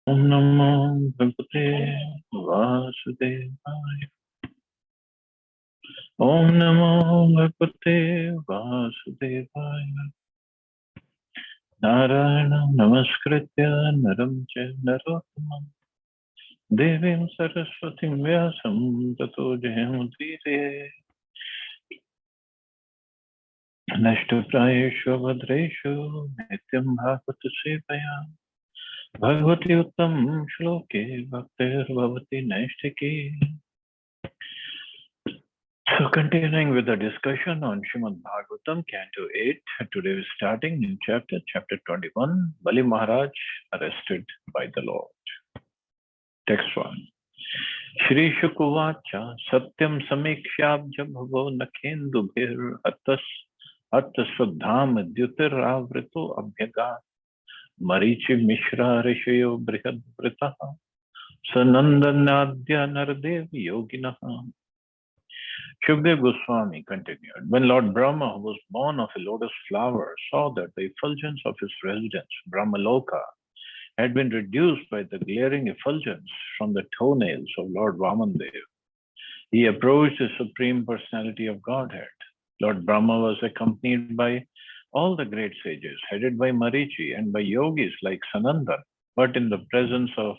Om Namo Bhagavate Vasudevaya. Om Namo Bhagavate Vasudevaya. Narayana Namaskritya Naram Chaiva Narottamam Devim Saraswatim Vyasam Tato Jayamudire. Nashtaprayeshu Bhadreshu Nityam Bhagavata Sevaya Bhagavati Uttam Shloke Bhaktir Bhavati Naishtiki. So continuing with the discussion on Srimad Bhagavatam, Canto 8, today we're starting new chapter, chapter 21, Bali Maharaj arrested by the Lord. Text 1. Shri Shukuvacha Satyam Samikshyabja Bhavo Nakhendubhir Attaswadham Dyutir Avrito Abhyagat Marichi Mishra Rishayo Brihad Vritaha Sanandanadya Nardev Yoginaha. Shukdev Goswami continued, when Lord Brahma, who was born of a lotus flower, saw that the effulgence of his residence, Brahmaloka, had been reduced by the glaring effulgence from the toenails of Lord Vamandev, he approached the Supreme Personality of Godhead. Lord Brahma was accompanied by all the great sages, headed by Marichi and by yogis like Sanandan, but in the presence of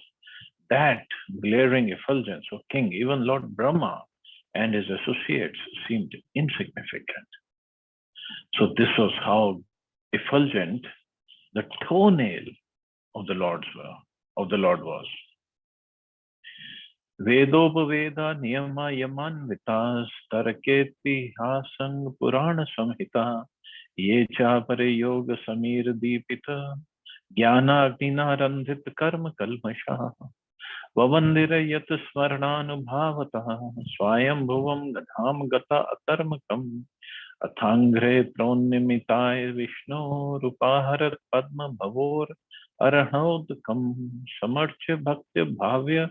that glaring effulgence of King, even Lord Brahma and his associates seemed insignificant. So this was how effulgent the toenail of the Lord was. Vedopaveda niyama yaman vitas taraketi hasang purana samhita ye cha pare yoga samir deepita jnana agnina randhit karma kalmasha Vavandira yat smarnanubhavatah swayam bhuvam gadham gata atarmakam athangre pronnimitai vishnu rupaharat padma bhavor arhanodkam samarchya bhaktya bhavya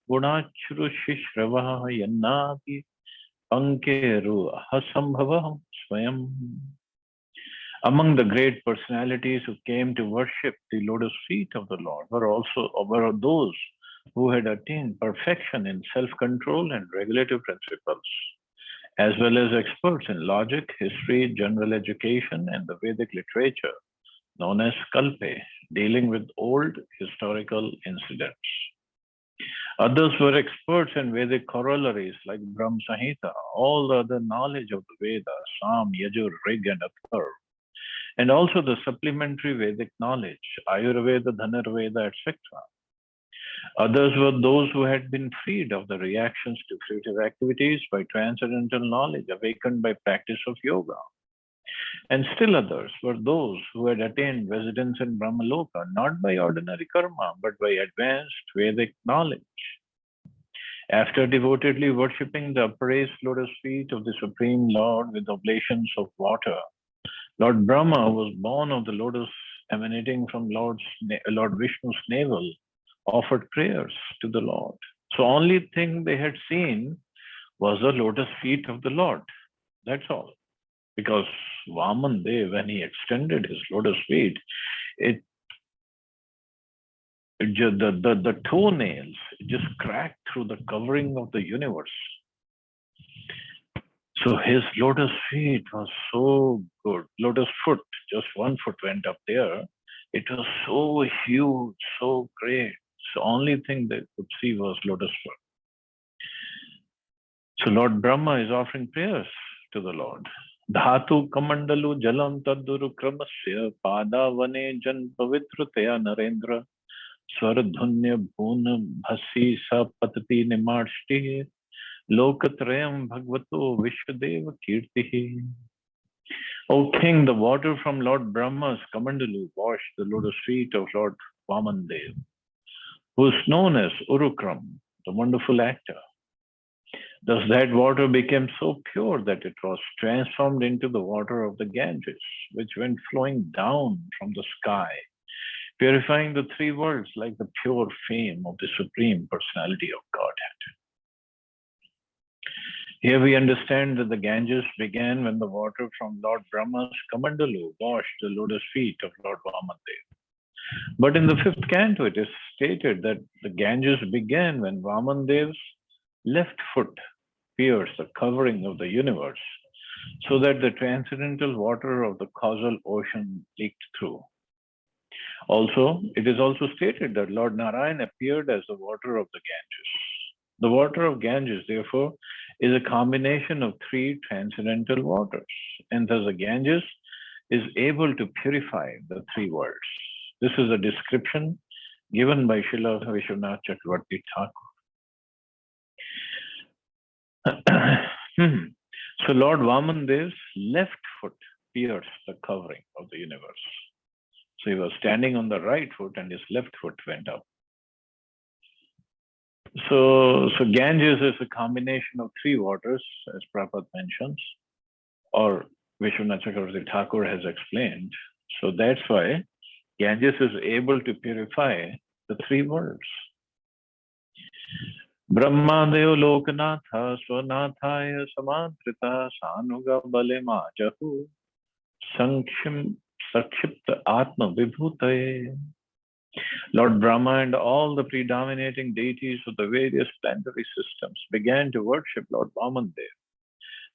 gunachru shishrava yannati pankeru ahasambhava swayam. Among the great personalities who came to worship the lotus feet of the Lord were those who had attained perfection in self-control and regulative principles, as well as experts in logic, history, general education, and the Vedic literature, known as Kalpe, dealing with old historical incidents. Others were experts in Vedic corollaries like Brahma Samhita, all the other knowledge of the Vedas, Sam, Yajur, Rig, and Atharva, and also the supplementary Vedic knowledge, Ayurveda, Dhanurveda, etc. Others were those who had been freed of the reactions to fruitive activities by transcendental knowledge awakened by practice of yoga. And still others were those who had attained residence in Brahmaloka not by ordinary karma but by advanced Vedic knowledge. After devotedly worshipping the upraised lotus feet of the Supreme Lord with oblations of water, Lord Brahma was born of the lotus emanating from Lord Vishnu's navel, offered prayers to the Lord. So only thing they had seen was the lotus feet of the Lord. That's all. Because Vaman Dev, when he extended his lotus feet, the toenails just cracked through the covering of the universe. So his lotus feet was so good. Lotus foot, just 1 foot went up there. It was so huge, so great. So only thing they could see was lotus foot. So Lord Brahma is offering prayers to the Lord. Dhatu kamandalu jalam taduru kramasya padavane jan pavitrutaya narendra swaradhunya bhuna bhasi sa patati nimarshti lokatrayam bhagavato vishwadeva kirtihi. O King, the water from Lord Brahma's kamandalu washed the lotus feet of Lord Vamandev, who is known as Urukram, the wonderful actor. Thus that water became so pure that it was transformed into the water of the Ganges, which went flowing down from the sky, purifying the 3 worlds like the pure fame of the Supreme Personality of Godhead. Here we understand that the Ganges began when the water from Lord Brahma's Kamandalu washed the lotus feet of Lord Vamandev. But in the fifth canto, it is stated that the Ganges began when Vamandev's left foot pierced the covering of the universe, so that the transcendental water of the causal ocean leaked through. Also, it is also stated that Lord Narayan appeared as the water of the Ganges. The water of Ganges, therefore, is a combination of three transcendental waters, and thus the Ganges is able to purify the three worlds. This is a description given by Srila Vishwanath Chakravarti Thakur. So Lord Vamandev's left foot pierced the covering of the universe. So he was standing on the right foot and his left foot went up. So Ganges is a combination of three waters, as Prabhupada mentions, or Vishwanath Chakravarti Thakur has explained. So that's why Ganges is able to purify the three worlds. Brahmadeo Lokanatha Swanathaya Samantrita Sanuga Balema Jahu Sankshim Sakshipta Atma Vibhutaye. Lord Brahma and all the predominating deities of the various planetary systems began to worship Lord Vamandev,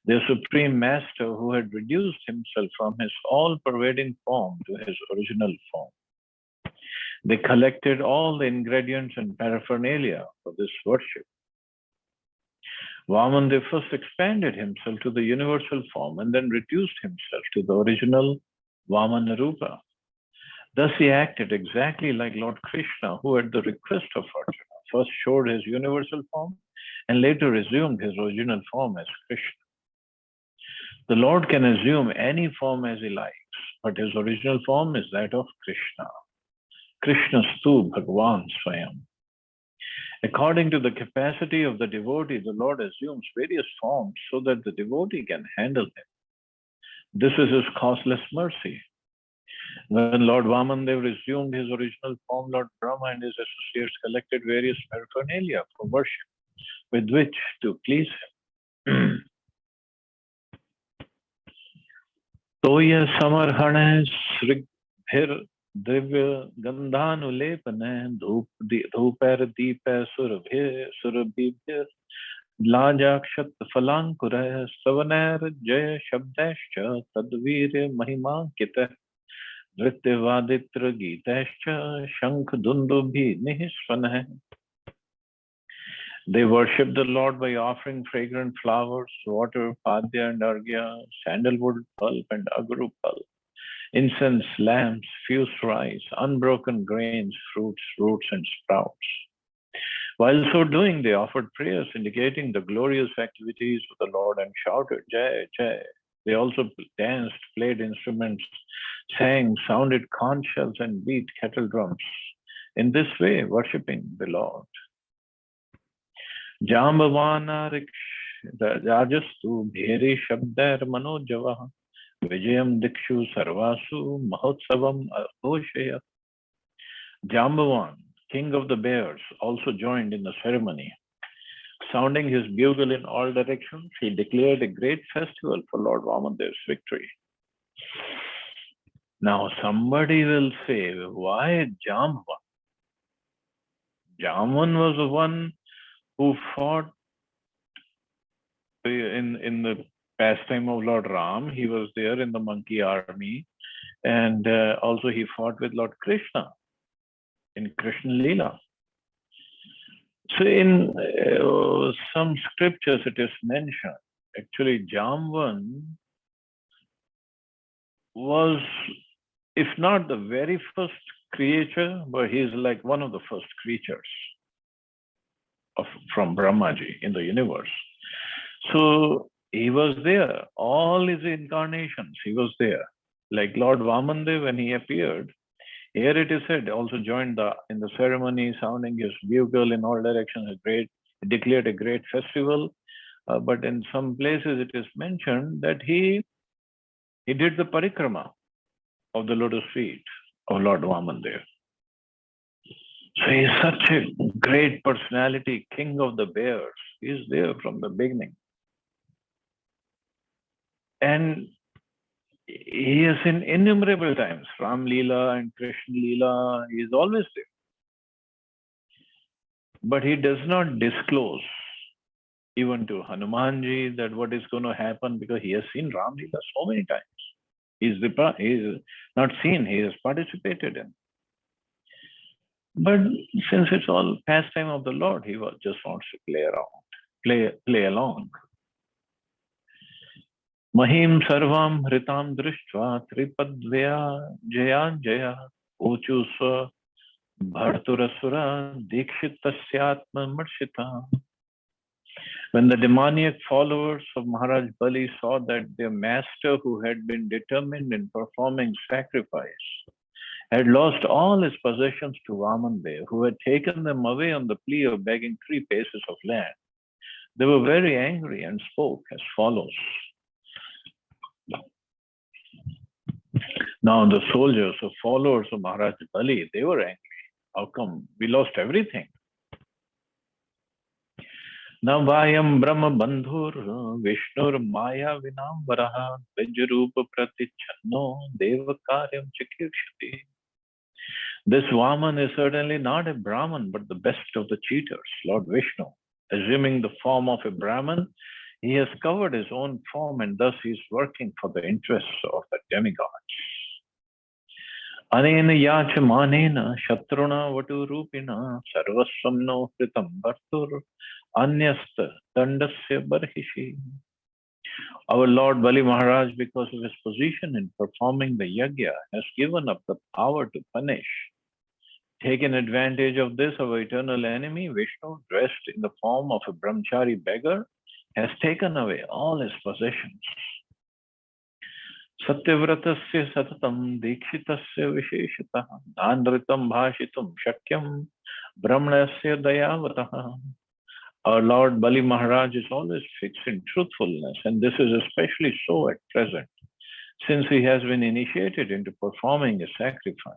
their supreme master who had reduced himself from his all-pervading form to his original form. They collected all the ingredients and paraphernalia for this worship. Vamandev first expanded himself to the universal form and then reduced himself to the original Vamana Rupa. Thus he acted exactly like Lord Krishna, who at the request of Arjuna first showed his universal form and later resumed his original form as Krishna. The Lord can assume any form as he likes, but his original form is that of Krishna. Krishnastu Bhagavan Swayam. According to the capacity of the devotee, the Lord assumes various forms so that the devotee can handle him. This is his causeless mercy. When Lord Vamandev resumed his original form, Lord Brahma and his associates collected various paraphernalia for worship with which to please him. Toya samarhane srighir divya gandhanulepane dhupar deepa surabhibhir lajakshat falankurah savaner jaya shabdascha tadvir mahima kita Vrityavaditra Gitascha Shankh Dundubhi Nihisvanah. They worship the Lord by offering fragrant flowers, water, padya and arghya, sandalwood pulp and agaru pulp, incense, lamps, fused rice, unbroken grains, fruits, roots and sprouts. While so doing, they offered prayers indicating the glorious activities of the Lord and shouted, Jai, Jai. They also danced, played instruments, sang, sounded conch shells and beat kettle drums. In this way, worshipping the Lord. Jambavana Rajastu Bheri Shabdar Manojava Vijayam Dikshu Sarvasu Mahotsavam Ahoshaya. Jambavan, king of the bears, also joined in the ceremony. Sounding his bugle in all directions, he declared a great festival for Lord Vamandeva's victory. Now somebody will say, why Jamban? Jamban was the one who fought in the pastime of Lord Ram. He was there in the monkey army, and also he fought with Lord Krishna in Krishna Leela. So in some scriptures it is mentioned, actually Jamban was, if not the very first creature, but he is like one of the first creatures from Brahmaji in the universe. So he was there, all his incarnations, he was there. Like Lord Vamandev, when he appeared, here it is said, also joined in the ceremony, sounding his bugle in all directions, declared a great festival. But in some places it is mentioned that he did the parikrama of the lotus feet of Lord Vamandev. So he is such a great personality, king of the bears. He is there from the beginning. And He has seen innumerable times Ram Leela and Krishna Leela. He is always there. But he does not disclose even to Hanumanji that what is going to happen, because he has seen Ram Leela so many times. He is not seen, he has participated in. But since it's all pastime of the Lord, he just wants to play around, play along. Mahim sarvam hritam drishtva tripadvya jaya ochu swa bharturasura dikshitasyaatma marshita. When the demoniac followers of Maharaj Bali saw that their master, who had been determined in performing sacrifice, had lost all his possessions to Vamandev, who had taken them away on the plea of begging 3 paces of land, they were very angry and spoke as follows. Now the soldiers or followers of Maharaj Bali, they were angry. How come we lost everything? Navayam Brahma Bandhur Vishnur Maya Vinambaraha Vijrupa Pratichanno Devakaryam Chikirshati. This Vaman is certainly not a Brahman, but the best of the cheaters, Lord Vishnu. Assuming the form of a Brahman, he has covered his own form, and thus he is working for the interests of the demigods. Anena yachamanena shatruna vaturupina sarvaswamno kritam bhartur anyasta dandasya barhishi. Our Lord Bali Maharaj, because of his position in performing the yajna, has given up the power to punish. Taken advantage of this, our eternal enemy, Vishnu, dressed in the form of a brahmachari beggar, has taken away all his possessions. Satyavratasya satatam dikshitasya visheshataha nandritam bhashitum shakyam brahmanasya dayavataha. Our Lord Bali Maharaj is always fixed in truthfulness, and this is especially so at present, since he has been initiated into performing a sacrifice.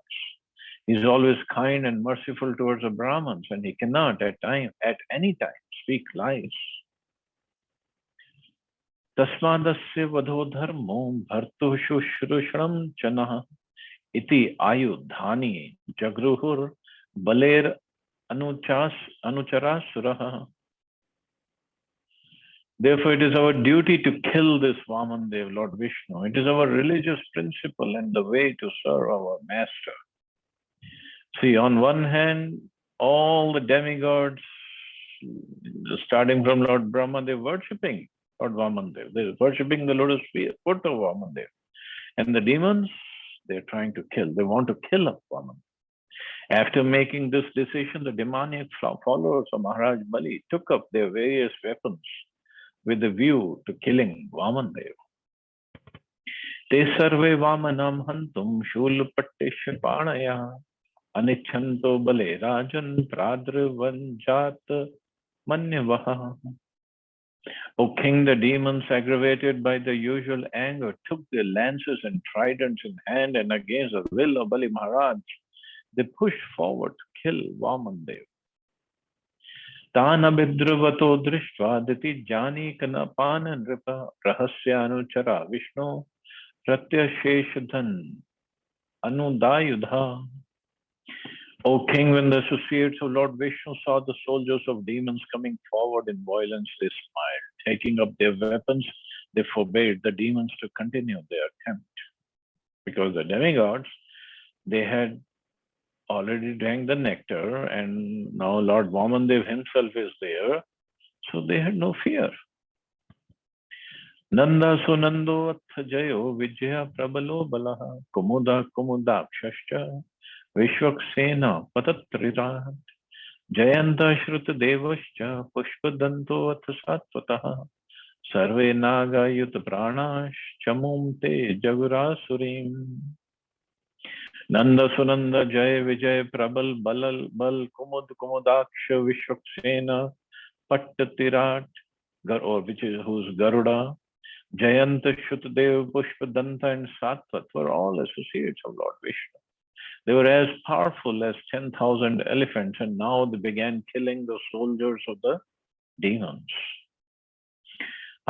He is always kind and merciful towards the Brahmins, and he cannot at any time speak lies. Tasmadasya vadho dharmo bhartu shushrushram chanah iti ayudhani jagruhur baler anuchara suraha. Therefore, it is our duty to kill this Vamandev, Lord Vishnu. It is our religious principle and the way to serve our master. See, on one hand, all the demigods, starting from Lord Brahma, they're worshipping Lord Vamandev. They're worshipping the lotus foot of Vamandev. And the demons, they're trying to kill. They want to kill up Vamandev. After making this decision, the demoniac followers of Maharaj Bali took up their various weapons with a view to killing Vamandev. Te sarve Vamanam hantum shulpattesha panaya anichanto bale rajan pradrivanjat manyavaha. O king, the demons, aggravated by the usual anger, took their lances and tridents in hand, and against the will of Bali Maharaj, they pushed forward to kill Vamandev. Tana bidruvato drishtva diti jani kanapana nripa rahasya anuchara Vishnu pratyasheshadhan anudayudha. O king, when the associates of Lord Vishnu saw the soldiers of demons coming forward in violence, they smiled. Taking up their weapons, they forbade the demons to continue their attempt. Because the demigods, they had already drank the nectar, and now Lord Vamandev himself is there, so they had no fear. Nanda sunando jayo vijaya prabalo balaha kumuda kumudakshascha Vishwaksena patatrirat Jayanta Shruta Devascha Pushpadanto Athasatvatah Sarve Naga Yuta Pranash Chamum Te Jagurasurim. Nanda Sunanda Jaya Vijay Prabal Balal Bal Kumud Kumudaksha Vishwaksena Pattatirat, or who's Garuda, Jayanta Shruta Pushpadanta and Satvat were all associates of Lord Vishnu. They were as powerful as 10,000 elephants, and now they began killing the soldiers of the demons.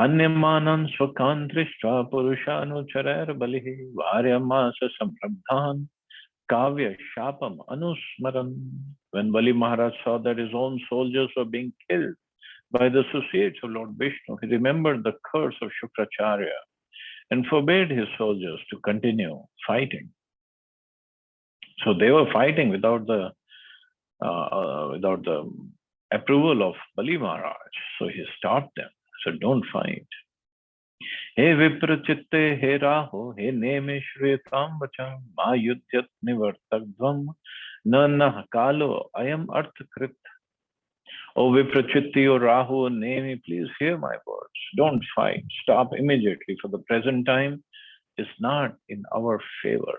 अन्यमानं स्वकान् दृष्ट्वा पुरुषानुचरैर्बलिः वार्यमास सम्रब्धान् Kavya Shapam Anusmaran. When Bali Maharaj saw that his own soldiers were being killed by the associates of Lord Vishnu, he remembered the curse of Shukracharya and forbade his soldiers to continue fighting. So they were fighting without the approval of Bali Maharaj. So he stopped them. So don't fight. हे विप्रचित्ते हे राहो हे नेमे श्वेतां वचं मा युध्यत निवर्तकध्वं न कालो ayam arthakrit. O Viprachitti, O Rahu, O Nemi, please hear my words. Don't fight. Stop immediately, for the present time is not in our favor.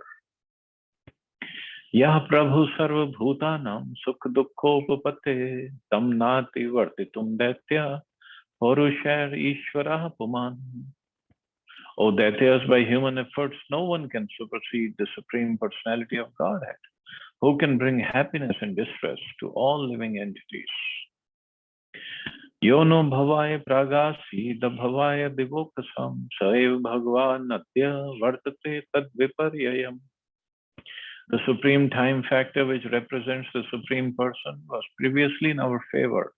Yah Prabhu Sarva Bhutanam Sukh Dukkopapate Tam Nati Vartitum Daitya Purushair Ishvara Puman. O Daityas, by human efforts, no one can supersede the Supreme Personality of Godhead, who can bring happiness and distress to all living entities. Yono bhavaya pragasi da bhavaya divokasam saiv bhagwan natya vartate tad viparyayam. The supreme time factor, which represents the Supreme Person, was previously in our favor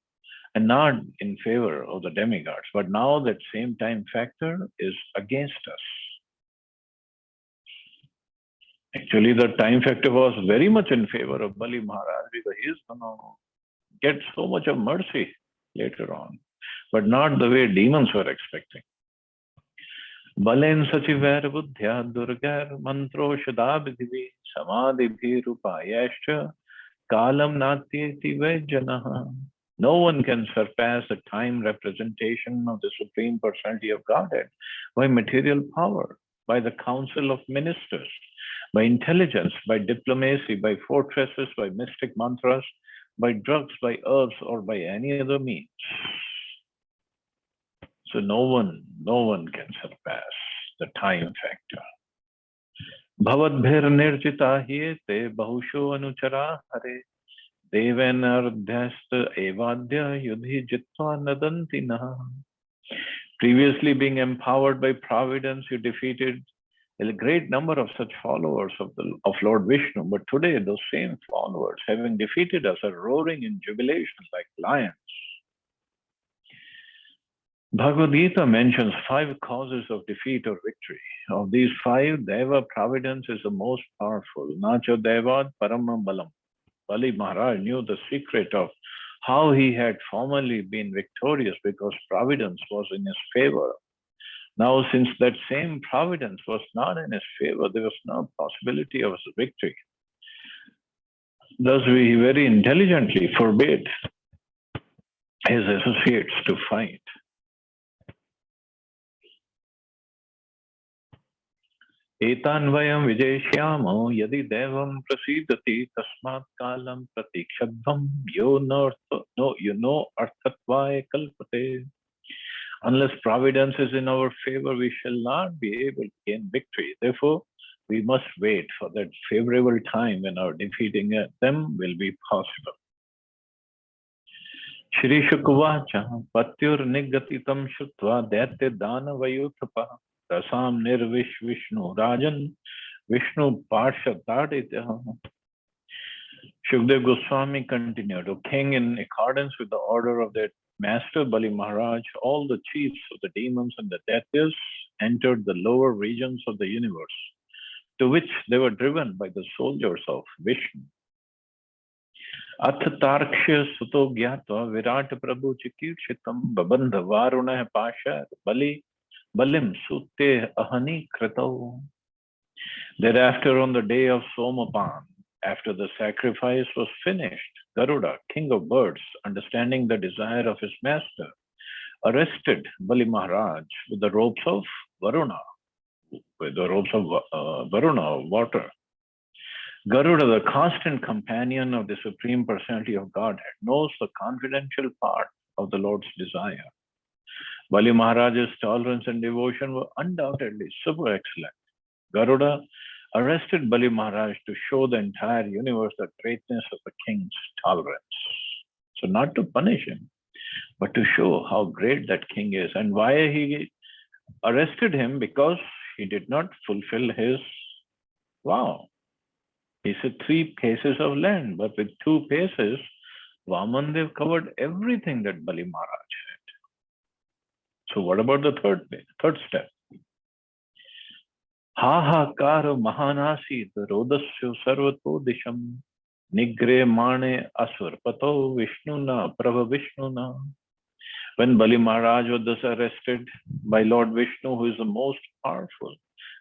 and not in favor of the demigods. But now that same time factor is against us. Actually, the time factor was very much in favor of Bali Maharaj, because he is going to get so much of mercy later on, but not the way demons were expecting. Balen sachivair buddhya durgair mantro shadabhivi samadhibhi rupayascha kalam natyeti vejanaha. No one can surpass the time representation of the Supreme Personality of Godhead by material power, by the council of ministers, by intelligence, by diplomacy, by fortresses, by mystic mantras, by drugs, by herbs, or by any other means. So no one can surpass the time factor. Bhavadbhir nirjita hiyete bahusho anuchara hare devanardhyasta evadya yudhi jitva nadanti naha. Previously being empowered by providence, you defeated a great number of such followers of Lord Vishnu, but today those same followers, having defeated us, are roaring in jubilation like lions. Bhagavad Gita mentions 5 causes of defeat or victory. Of these 5, Deva providence is the most powerful. Nacho Devad Parama Balam. Bali Maharaj knew the secret of how he had formerly been victorious because providence was in his favor. Now, since that same providence was not in his favor, there was no possibility of victory. Thus, he very intelligently forbade his associates to fight. Etanvayam vijayashyamo yadi devam prasidati tasmat kalam pratikshadvam yo no arthatvaya kalpate. Unless providence is in our favor, we shall not be able to gain victory. Therefore, we must wait for that favorable time when our defeating them will be possible. Shri Shukvacha Patyur Nigatitam Shutva Daitya Dana Vayuthapa Rasam Nirvish Vishnu Rajan Vishnu Parsha Taditya. Shukdev Goswami continued, O king, in accordance with the order of their master Bali Maharaj, all the chiefs of the demons and the Daityas entered the lower regions of the universe, to which they were driven by the soldiers of Vishnu. Ath Tarkshya Suto Gyatva Virat Prabhu Chikirshitam Babandha Varuna Pasha Balim Sutte Ahani Kratau. Thereafter, on the day of Somapan, after the sacrifice was finished, Garuda, king of birds, understanding the desire of his master, arrested Bali Maharaj with the ropes of Varuna, water. Garuda, the constant companion of the Supreme Personality of Godhead, knows the confidential part of the Lord's desire. Bali Maharaj's tolerance and devotion were undoubtedly super excellent. Garuda arrested Bali Maharaj to show the entire universe the greatness of the king's tolerance. So not to punish him, but to show how great that king is. And why he arrested him? Because he did not fulfill his vow. He said 3 paces of land, but with 2 paces, Vamandev covered everything that Bali Maharaj had. So what about the third step? Hahakara Mahanasi Rodasya Sarvato Disham Nigre Mane Aswarpato Vishnuna Prabha Vishnuna. When Bali Maharaj was thus arrested by Lord Vishnu, who is the most powerful,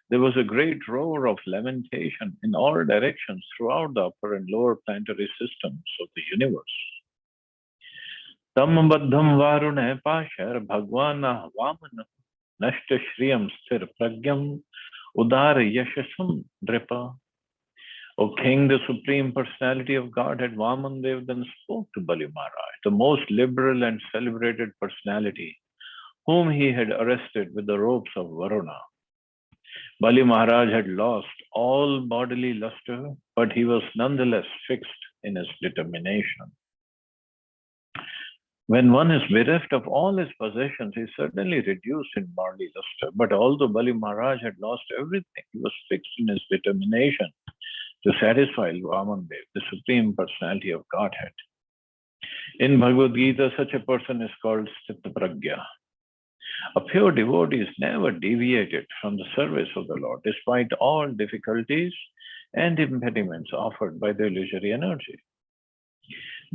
there was a great roar of lamentation in all directions throughout the upper and lower planetary systems of the universe. Tam baddham varune pashar bhagwana vamana nashta shriyam sthir pragyam udar yashasam dripa. O King, the Supreme Personality of Godhead, Vamandev then spoke to Bali Maharaj, the most liberal and celebrated personality, whom he had arrested with the ropes of Varuna. Bali Maharaj had lost all bodily luster, but he was nonetheless fixed in his determination. When one is bereft of all his possessions, he is certainly reduced in bodily luster. But although Bali Maharaj had lost everything, he was fixed in his determination to satisfy Vamandev, the Supreme Personality of Godhead. In Bhagavad Gita, such a person is called Sthita Pragya. A pure devotee is never deviated from the service of the Lord, despite all difficulties and impediments offered by the illusory energy.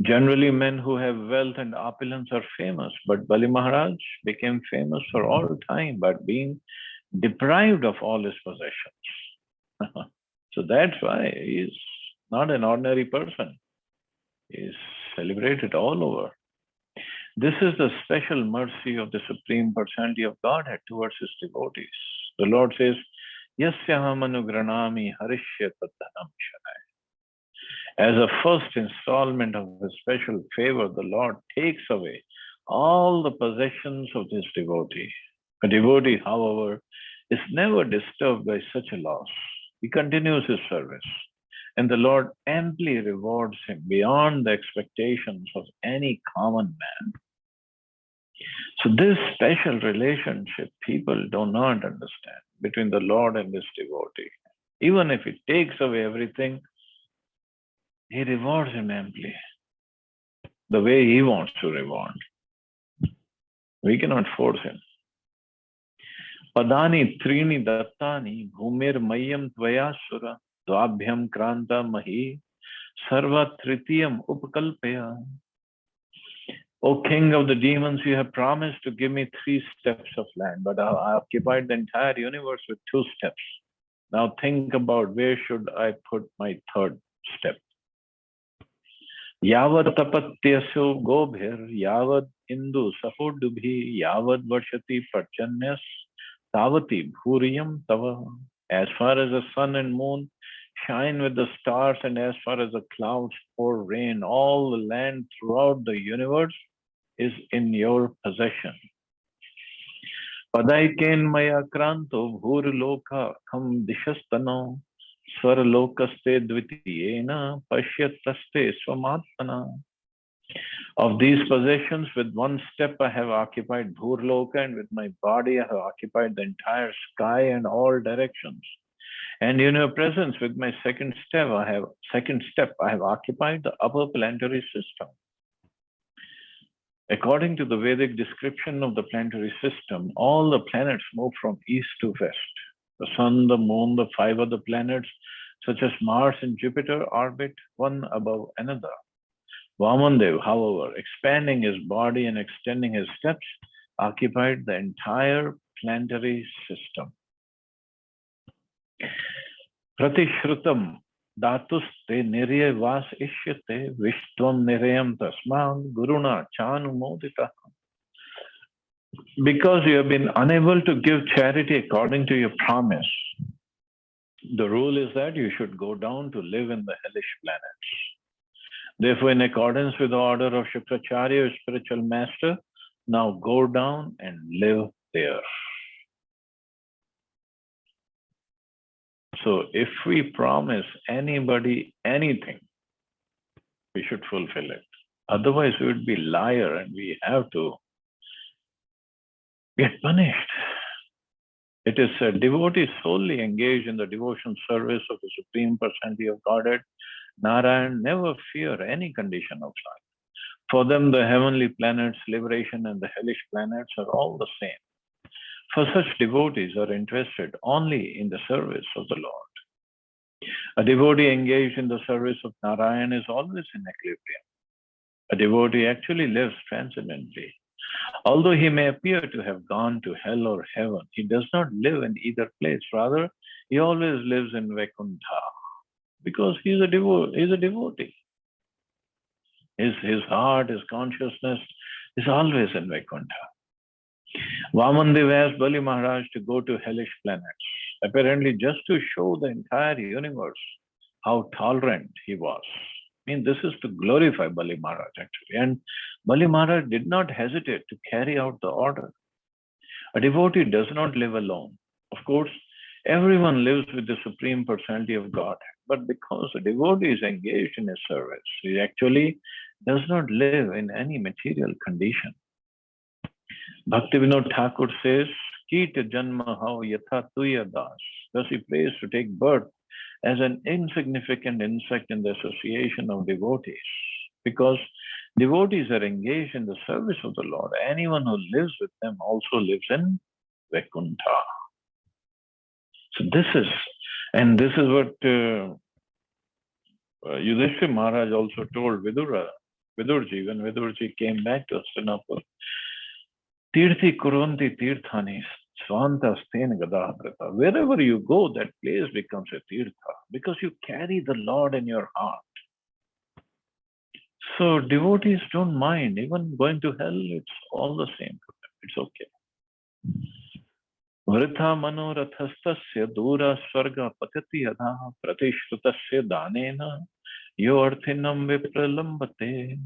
Generally, men who have wealth and opulence are famous, but Bali Maharaj became famous for all time by being deprived of all his possessions. So that's why he is not an ordinary person. He is celebrated all over. This is the special mercy of the Supreme Personality of Godhead towards his devotees. The Lord says, Yasyaham anugranami harishya tatthanam shanai. As a first installment of his special favor, the Lord takes away all the possessions of this devotee. A devotee, however, is never disturbed by such a loss. He continues his service, and the Lord amply rewards him beyond the expectations of any common man. So this special relationship people do not understand between the Lord and his devotee. Even if he takes away everything, he rewards him amply, the way he wants to reward. We cannot force him. Padani trini dattani bhumir mayam tvayasura dvabhyam kranta mahi sarva tritiyam upakalpaya. O King of the demons, you have promised to give me 3 steps of land, but I occupied the entire universe with 2 steps. Now think about where should I put my 3rd step. Yavad tapatyasu gobhir, yavad indu sahudubhi, yavad varshati parchanyas, tavati bhuriyam tava. As far as the sun and moon shine with the stars, and as far as the clouds pour rain, all the land throughout the universe is in your possession. Padaiken maya kranto bhur loka kham dishastano swar lokaste dvitiyena pashyataste swamatana. Of these possessions, with 1 step I have occupied Bhurloka, and with my body I have occupied the entire sky and all directions. And in your presence, with my second step I have occupied the upper planetary system. According to the Vedic description of the planetary system, all the planets move from east to west. The sun, the moon, the 5 other planets, such as Mars and Jupiter, orbit one above another. Vamandev, however, expanding his body and extending his steps, occupied the entire planetary system. Pratishrutam Dhatuste nirye vas ishyate vishtvam nirayam tasman guruna chanumodita. Because you have been unable to give charity according to your promise, the rule is that you should go down to live in the hellish planets. Therefore, in accordance with the order of Shukracharya, your spiritual master, now go down and live there. So if we promise anybody anything, we should fulfill it. Otherwise, we would be liar and we have to get punished. It is a devotee solely engaged in the devotion service of the Supreme Personality of Godhead. Narayan never fear any condition of life. For them, the heavenly planets, liberation, and the hellish planets are all the same. For such devotees are interested only in the service of the Lord. A devotee engaged in the service of Narayan is always in equilibrium. A devotee actually lives transcendently. Although he may appear to have gone to hell or heaven, he does not live in either place. Rather, he always lives in Vaikuntha because he is a devotee. His heart, his consciousness is always in Vaikuntha. Vamandev asked Bali Maharaj to go to hellish planets, apparently just to show the entire universe how tolerant he was. I mean, this is to glorify Bali Maharaj actually. And Bali Maharaj did not hesitate to carry out the order. A devotee does not live alone. Of course, everyone lives with the Supreme Personality of God. But because a devotee is engaged in his service, he actually does not live in any material condition. Bhaktivinoda Thakur says, Kita janma how yatha tuya das. Thus he prays to take birth as an insignificant insect in the association of devotees. Because devotees are engaged in the service of the Lord. Anyone who lives with them also lives in Vaikuntha. So this is what Yudhishthira Maharaj also told Vidurji when Vidurji came back to Hastinapur. Tirthi kuranti tirthani svanta sten gadabrata. Wherever you go, that place becomes a tirtha because you carry the Lord in your heart. So devotees don't mind even going to hell. It's all the same to them. It's okay. Vritha manorathastasya dura swarga patati adha pratishrutasya danena yo arthinam vipralambate.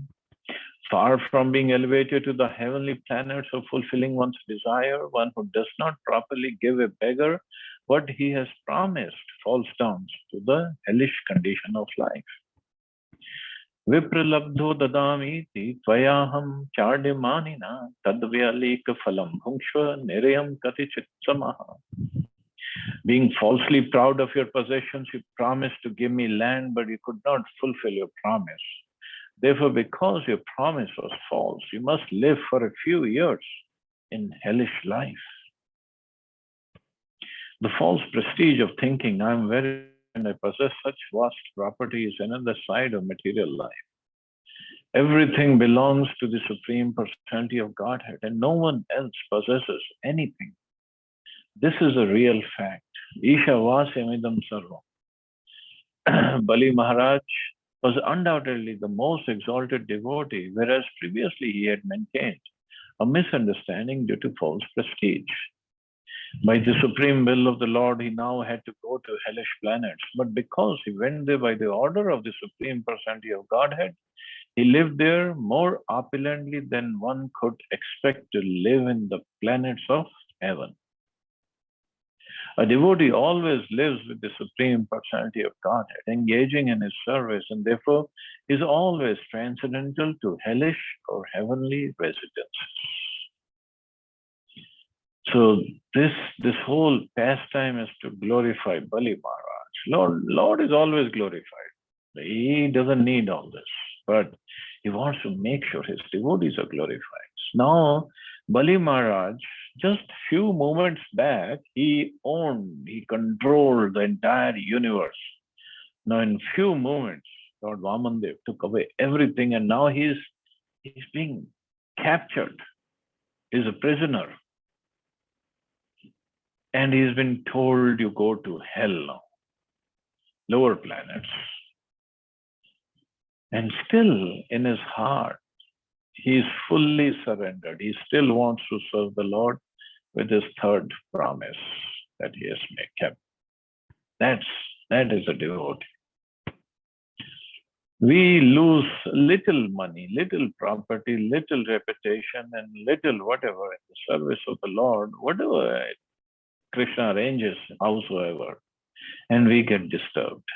Far from being elevated to the heavenly planets of fulfilling one's desire, one who does not properly give a beggar what he has promised falls down to the hellish condition of life. Vipralabdho dadamiti tvayaham chardimanina tadvyalika phalam bhungshva nirayam katichit samaha. Being falsely proud of your possessions, you promised to give me land, but you could not fulfill your promise. Therefore, because your promise was false, you must live for a few years in hellish life. The false prestige of thinking I am very and I possess such vast property is another side of material life. Everything belongs to the Supreme Personality of Godhead, and no one else possesses anything. This is a real fact. Isha vasyamidam sarvam. Bali Maharaj was undoubtedly the most exalted devotee, whereas previously he had maintained a misunderstanding due to false prestige. By the supreme will of the Lord, he now had to go to hellish planets, but because he went there by the order of the Supreme Personality of Godhead, he lived there more opulently than one could expect to live in the planets of heaven. A devotee always lives with the Supreme Personality of Godhead, engaging in his service, and therefore is always transcendental to hellish or heavenly residences. So this whole pastime is to glorify Bali Maharaj. Lord is always glorified. He doesn't need all this, but he wants to make sure his devotees are glorified. Now, Bali Maharaj, just few moments back, he controlled the entire universe. Now, in few moments, Lord Vamandev took away everything, and now he's being captured. He's a prisoner. And he's been told, you go to hell now, lower planets. And still, in his heart, he is fully surrendered. He still wants to serve the Lord with his third promise that he has kept. That is a devotee. We lose little money, little property, little reputation, and little whatever in the service of the Lord, whatever Krishna arranges, howsoever, and we get disturbed.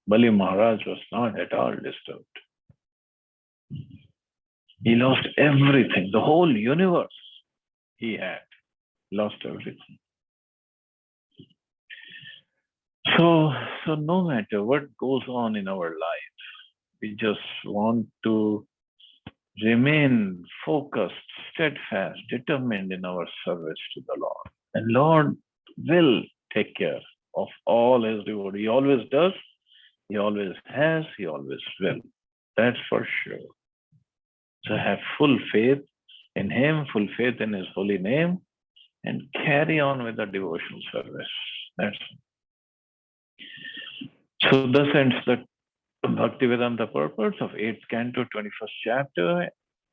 Bali Maharaj was not at all disturbed. He lost everything, the whole universe he had, lost everything. So no matter what goes on in our life, we just want to remain focused, steadfast, determined in our service to the Lord. And Lord will take care of all his reward. He always does, he always has, he always will. That's for sure. So have full faith in him, full faith in his holy name, and carry on with the devotional service. That's so thus ends the Bhaktivedanta purport of 8th canto, 21st chapter,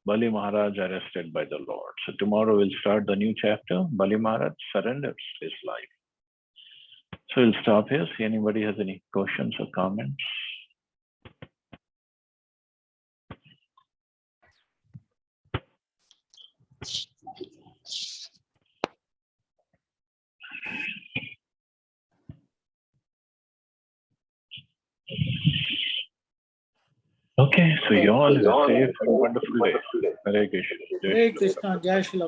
Bali Maharaj arrested by the Lord. So tomorrow we'll start the new chapter, Bali Maharaj surrenders his life. So we'll stop here, see anybody has any questions or comments. Okay, so you all have a safe and wonderful day. Hare Krishna. Hare Krishna, Jai Shri